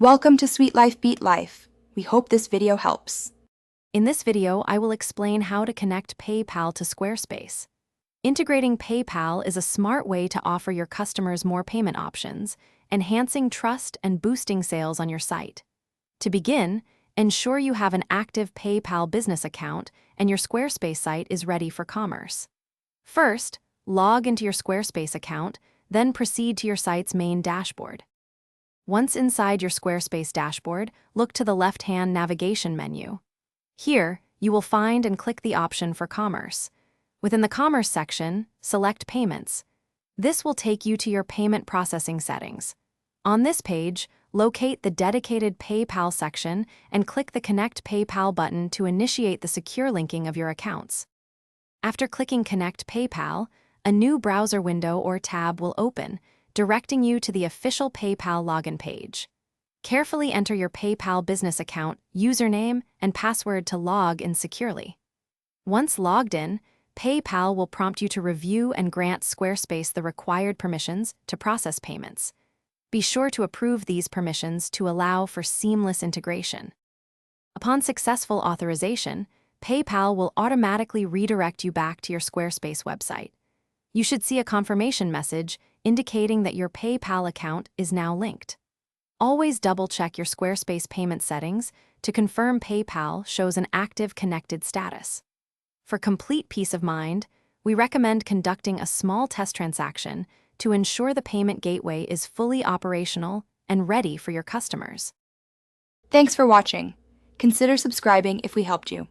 Welcome to Sweet Life Beat Life. We hope this video helps. In this video, I will explain how to connect PayPal to Squarespace. Integrating PayPal is a smart way to offer your customers more payment options, enhancing trust and boosting sales on your site. To begin, ensure you have an active PayPal business account and your Squarespace site is ready for commerce. First, log into your Squarespace account, then proceed to your site's main dashboard. Once inside your Squarespace dashboard, look to the left-hand navigation menu. Here, you will find and click the option for Commerce. Within the Commerce section, select Payments. This will take you to your payment processing settings. On this page, locate the dedicated PayPal section and click the Connect PayPal button to initiate the secure linking of your accounts. After clicking Connect PayPal, a new browser window or tab will open, directing you to the official PayPal login page. Carefully enter your PayPal business account, username, and password to log in securely. Once logged in, PayPal will prompt you to review and grant Squarespace the required permissions to process payments. Be sure to approve these permissions to allow for seamless integration. Upon successful authorization, PayPal will automatically redirect you back to your Squarespace website. You should see a confirmation message indicating that your PayPal account is now linked. Always double-check your Squarespace payment settings to confirm PayPal shows an active connected status. For complete peace of mind, we recommend conducting a small test transaction to ensure the payment gateway is fully operational and ready for your customers. Thanks for watching. Consider subscribing if we helped you.